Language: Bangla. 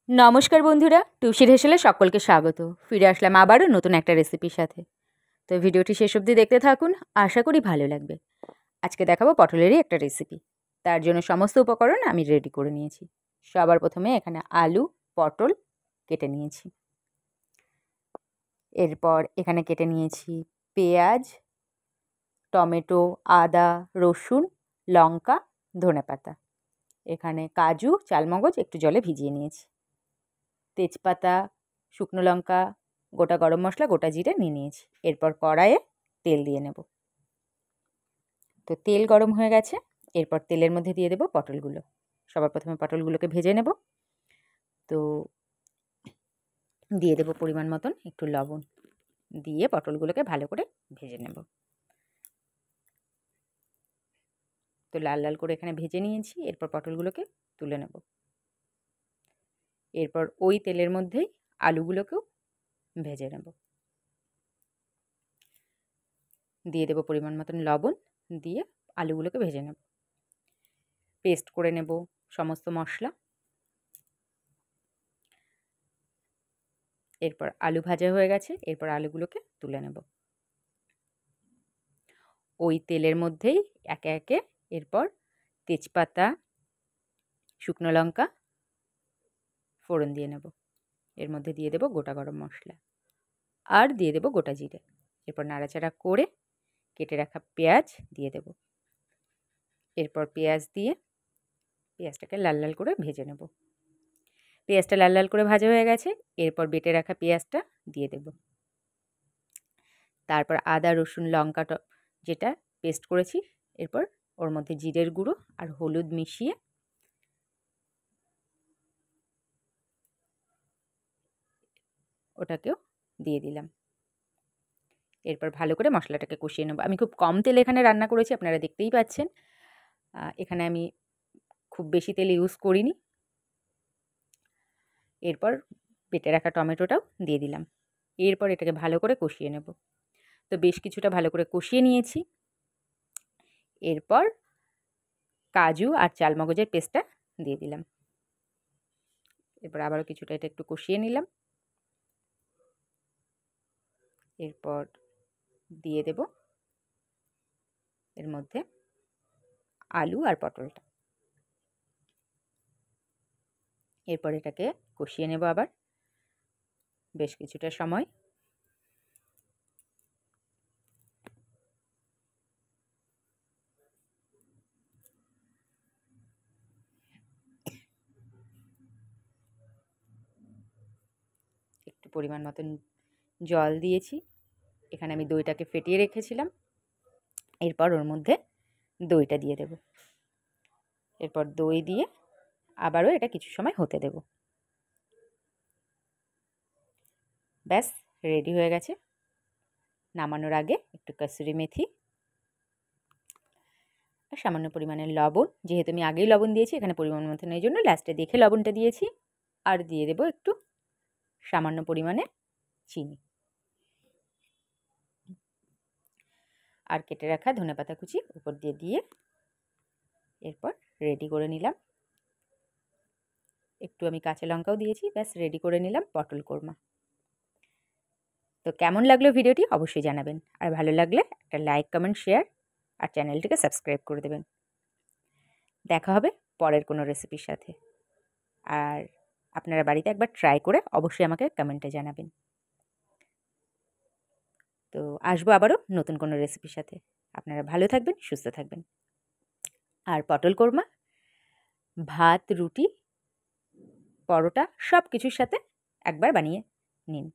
নমস্কার বন্ধুরা, টুসির হেসেলে সকলকে স্বাগত। ফিরে আসলাম আবারও নতুন একটা রেসিপির সাথে। তো ভিডিওটি শেষ অবধি দেখতে থাকুন, আশা করি ভালো লাগবে। আজকে দেখাবো পটলেরই একটা রেসিপি। তার জন্য সমস্ত উপকরণ আমি রেডি করে নিয়েছি। সবার প্রথমে এখানে আলু, পটল কেটে নিয়েছি। এরপর এখানে কেটে নিয়েছি পেঁয়াজ, টমেটো, আদা, রসুন, লঙ্কা, ধনেপাতা। এখানে কাজু, চালমগজ একটু জলে ভিজিয়ে নিয়েছি। তেজপাতা, শুকনো লঙ্কা, গোটা গরম মশলা, গোটা জিরে নিয়ে নিয়েছি। এরপর কড়াইয়ে তেল দিয়ে নেব। তো তেল গরম হয়ে গেছে, এরপর তেলের মধ্যে দিয়ে দেব পটলগুলো। সবার প্রথমে পটলগুলোকে ভেজে নেব। তো দিয়ে দেব পরিমাণ মতন একটু লবণ, দিয়ে পটলগুলোকে ভালো করে ভেজে নেব। তো লাল লাল করে এখানে ভেজে নিয়েছি। এরপর পটলগুলোকে তুলে নেব। এরপর ওই তেলের মধ্যেই আলুগুলোকেও ভেজে নেব। দিয়ে দেব পরিমাণ মতন লবণ, দিয়ে আলুগুলোকে ভেজে নেব। পেস্ট করে নেব সমস্ত মশলা। এরপর আলু ভাজা হয়ে গেছে, এরপর আলুগুলোকে তুলে নেব। ওই তেলের মধ্যেই একে একে এরপর তেজপাতা, শুকনো লঙ্কা ফোড়ন দিয়ে নেব। এর মধ্যে দিয়ে দেব গোটা গরম মশলা আর দিয়ে দেব গোটা জিরে। এরপর নাড়াচাড়া করে কেটে রাখা পেঁয়াজ দিয়ে দেব। এরপর পেঁয়াজ দিয়ে পেঁয়াজটাকে লাল লাল করে ভেজে নেব। পেঁয়াজটা লাল লাল করে ভাজা হয়ে গেছে, এরপর বেটে রাখা পেঁয়াজটা দিয়ে দেব। তারপর আদা, রসুন, লঙ্কা যেটা পেস্ট করেছি, এরপর ওর মধ্যে জিরের গুঁড়ো আর হলুদ মিশিয়ে ওটাকেও দিয়ে দিলাম। এরপর ভালো করে মশলাটাকে কষিয়ে নেব। আমি খুব কম তেলে এখানে রান্না করেছি, আপনারা দেখতেই পাচ্ছেন। এখানে আমি খুব বেশি তেল ইউজ করিনি। এরপর বেটে রাখা টমেটোটাও দিয়ে দিলাম। এরপর এটাকে ভালো করে কষিয়ে নেব। তো বেশ কিছুটা ভালো করে কষিয়ে নিয়েছি। এরপর কাজু আর চালমগজের পেস্টটা দিয়ে দিলাম। এরপর আবারও কিছুটা এটা একটু কষিয়ে নিলাম। এরপর দিয়ে দেব এর মধ্যে আলু আর পটলটা। এরপর এটাকে কষিয়ে নেব আবার বেশ কিছুটা সময়। একটু পরিমাণ মতন জল দিয়েছি। এখানে আমি দইটাকে ফেটিয়ে রেখেছিলাম। এরপর ওর মধ্যে দইটা দিয়ে দেব। এরপর দই দিয়ে আবারও এটা কিছু সময় হতে দেব। ব্যাস রেডি হয়ে গেছে। নামানোর আগে একটু কসুরি মেথি আর সামান্য পরিমাণের লবণ, যেহেতু আমি আগেই লবণ দিয়েছি, এখানে পরিমাণ মতন এই জন্য লাস্টে দেখে লবণটা দিয়েছি। আর দিয়ে দেব একটু সামান্য পরিমাণে চিনি আর কেটে রাখা ধনেপাতা কুচি উপর দিয়ে এরপর রেডি করে নিলাম। একটু আমি কাঁচা লঙ্কাও দিয়েছি। ব্যাস রেডি করে নিলাম পটল কোরমা। তো কেমন লাগলো ভিডিওটি অবশ্যই জানাবেন, আর ভালো লাগলে একটা লাইক, কমেন্ট, শেয়ার আর চ্যানেলটিকে সাবস্ক্রাইব করে দেবেন। দেখা হবে পরের কোনো রেসিপির সাথে। আর আপনারা বাড়িতে একবার ট্রাই করে অবশ্যই আমাকে কমেন্টে জানাবেন। তো আসবো আবারও নতুন কোনো রেসিপির সাথে। আপনারা ভালো থাকবেন, সুস্থ থাকবেন। আর পটল কোরমা ভাত, রুটি, পরোটা সব কিছুর সাথে একবার বানিয়ে নিন।